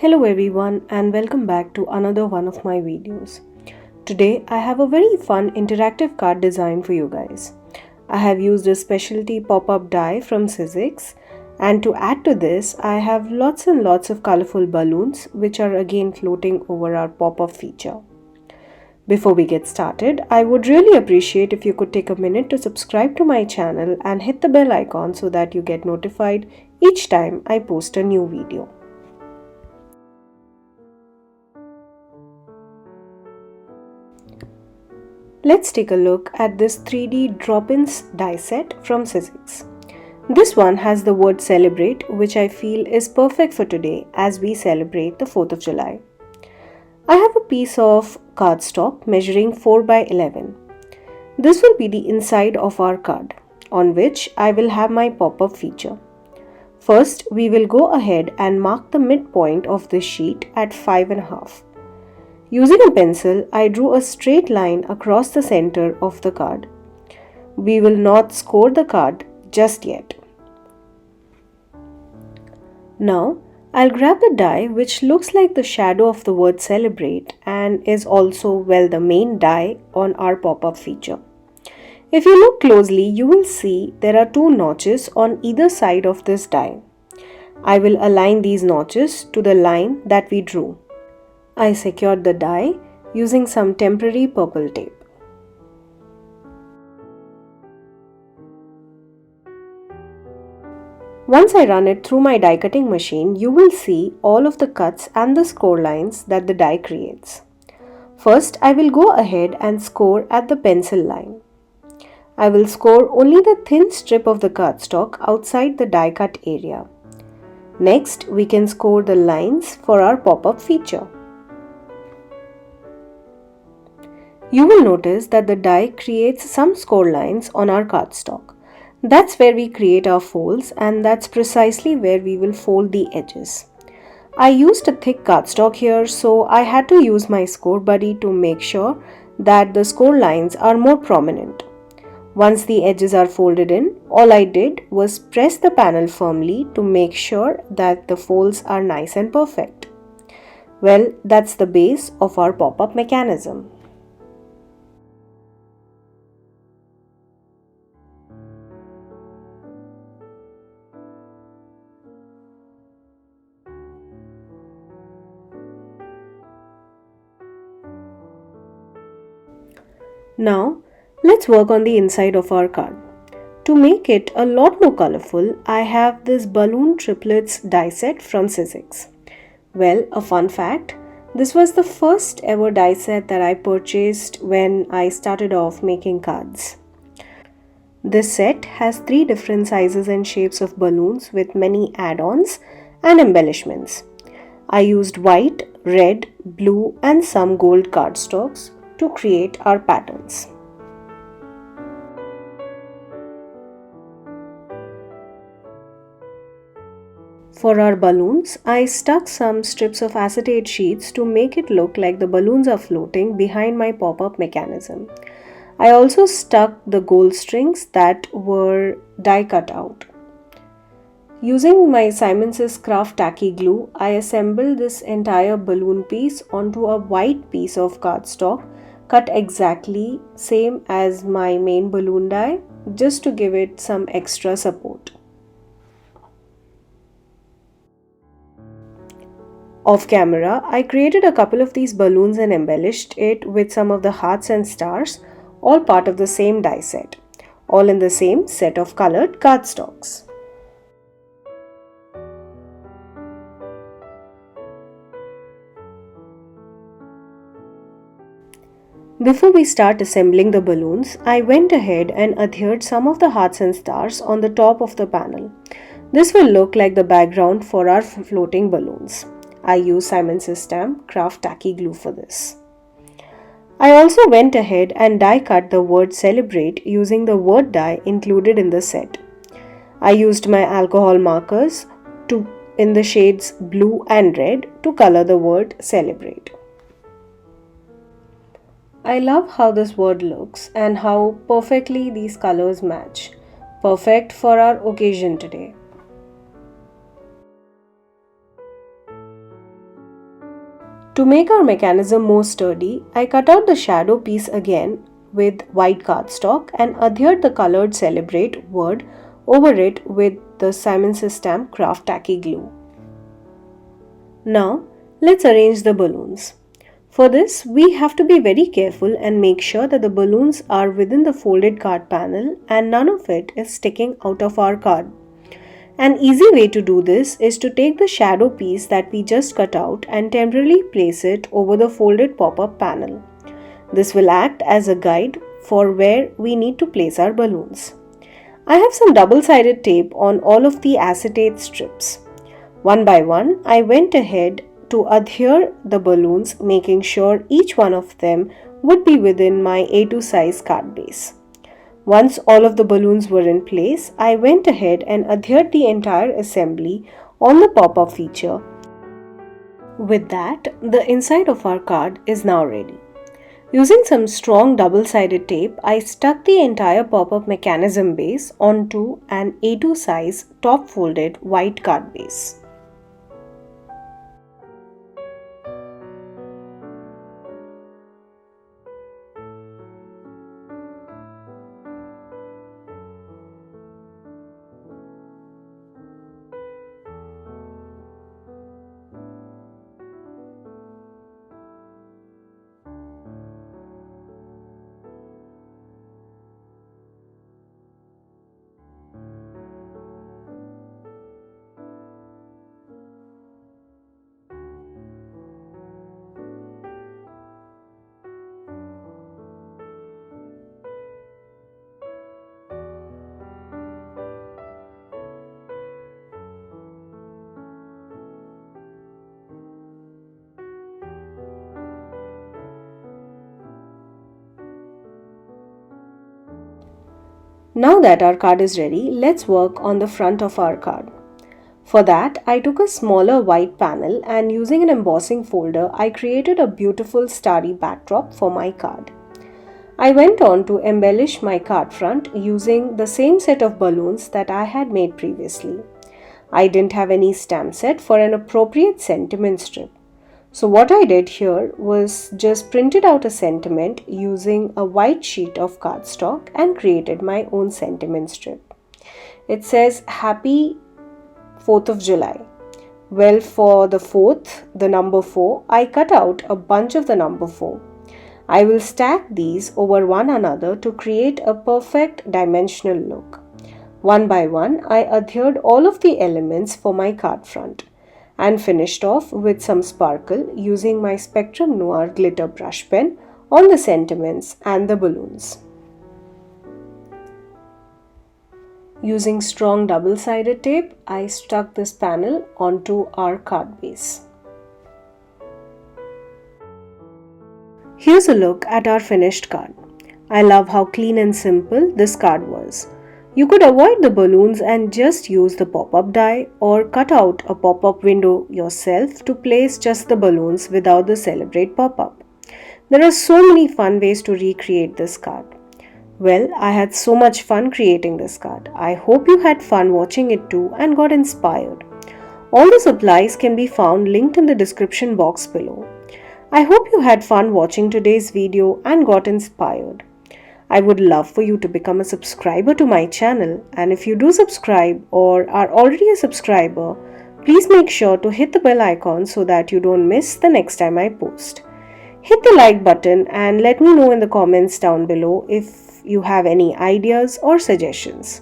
Hello everyone and welcome back to another one of my videos. Today I have a very fun interactive card design for you guys. I have used a specialty pop-up die from Sizzix, and to add to this I have lots and lots of colorful balloons which are again floating over our pop-up feature. Before we get started, I would really appreciate if you could take a minute to subscribe to my channel and hit the bell icon so that you get notified each time I post a new video. Let's take a look at this 3D drop-ins die set from Sizzix. This one has the word celebrate, which I feel is perfect for today as we celebrate the 4th of July. I have a piece of cardstock measuring 4 by 11. This will be the inside of our card, on which I will have my pop-up feature. First, we will go ahead and mark the midpoint of this sheet at 5.5. Using a pencil, I drew a straight line across the center of the card. We will not score the card just yet. Now, I'll grab the die which looks like the shadow of the word celebrate and is also, the main die on our pop-up feature. If you look closely, you will see there are 2 notches on either side of this die. I will align these notches to the line that we drew. I secured the die using some temporary purple tape. Once I run it through my die cutting machine, you will see all of the cuts and the score lines that the die creates. First, I will go ahead and score at the pencil line. I will score only the thin strip of the cardstock outside the die cut area. Next, we can score the lines for our pop-up feature. You will notice that the die creates some score lines on our cardstock. That's where we create our folds, and that's precisely where we will fold the edges. I used a thick cardstock here, so I had to use my score buddy to make sure that the score lines are more prominent. Once the edges are folded in, all I did was press the panel firmly to make sure that the folds are nice and perfect. Well, that's the base of our pop-up mechanism. Now, let's work on the inside of our card. To make it a lot more colorful, I have this balloon triplets die set from Sizzix. Well, a fun fact, this was the first ever die set that I purchased when I started off making cards. This set has 3 different sizes and shapes of balloons with many add-ons and embellishments. I used white, red, blue and some gold cardstocks to create our patterns. For our balloons, I stuck some strips of acetate sheets to make it look like the balloons are floating behind my pop-up mechanism. I also stuck the gold strings that were die cut out. Using my Simmons's Craft Tacky glue, I assembled this entire balloon piece onto a white piece of cardstock cut exactly same as my main balloon die, just to give it some extra support. Off camera, I created a couple of these balloons and embellished it with some of the hearts and stars, all part of the same die set, all in the same set of colored cardstocks. Before we start assembling the balloons, I went ahead and adhered some of the hearts and stars on the top of the panel. This will look like the background for our floating balloons. I used Simmons's stamp Craft Tacky glue for this. I also went ahead and die cut the word celebrate using the word die included in the set. I used my alcohol markers in the shades blue and red to color the word celebrate. I love how this word looks and how perfectly these colors match. Perfect for our occasion today. To make our mechanism more sturdy, I cut out the shadow piece again with white cardstock and adhered the colored Celebrate word over it with the Simon Says stamp craft tacky glue. Now, let's arrange the balloons. For this, we have to be very careful and make sure that the balloons are within the folded card panel and none of it is sticking out of our card. An easy way to do this is to take the shadow piece that we just cut out and temporarily place it over the folded pop-up panel. This will act as a guide for where we need to place our balloons. I have some double-sided tape on all of the acetate strips. One by one, I went ahead to adhere the balloons, making sure each one of them would be within my A2 size card base. Once all of the balloons were in place, I went ahead and adhered the entire assembly on the pop-up feature. With that, the inside of our card is now ready. Using some strong double-sided tape, I stuck the entire pop-up mechanism base onto an A2 size top-folded white card base. Now that our card is ready, let's work on the front of our card. For that, I took a smaller white panel and using an embossing folder, I created a beautiful starry backdrop for my card. I went on to embellish my card front using the same set of balloons that I had made previously. I didn't have any stamp set for an appropriate sentiment strip. So what I did here was just printed out a sentiment using a white sheet of cardstock and created my own sentiment strip. It says Happy 4th of July. Well, for the 4th, the number 4, I cut out a bunch of the number 4. I will stack these over one another to create a perfect dimensional look. One by one, I adhered all of the elements for my card front and finished off with some sparkle using my Spectrum Noir glitter brush pen on the sentiments and the balloons. Using strong double-sided tape, I stuck this panel onto our card base. Here's a look at our finished card. I love how clean and simple this card was. You could avoid the balloons and just use the pop-up die or cut out a pop-up window yourself to place just the balloons without the Celebrate pop-up. There are so many fun ways to recreate this card. Well, I had so much fun creating this card. I hope you had fun watching it too and got inspired. All the supplies can be found linked in the description box below. I hope you had fun watching today's video and got inspired. I would love for you to become a subscriber to my channel, and if you do subscribe or are already a subscriber, please make sure to hit the bell icon so that you don't miss the next time I post. Hit the like button and let me know in the comments down below if you have any ideas or suggestions.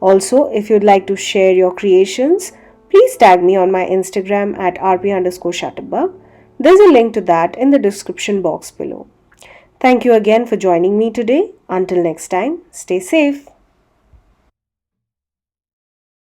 Also, if you'd like to share your creations, please tag me on my Instagram at rp_shutterbug. There's a link to that in the description box below. Thank you again for joining me today. Until next time, stay safe.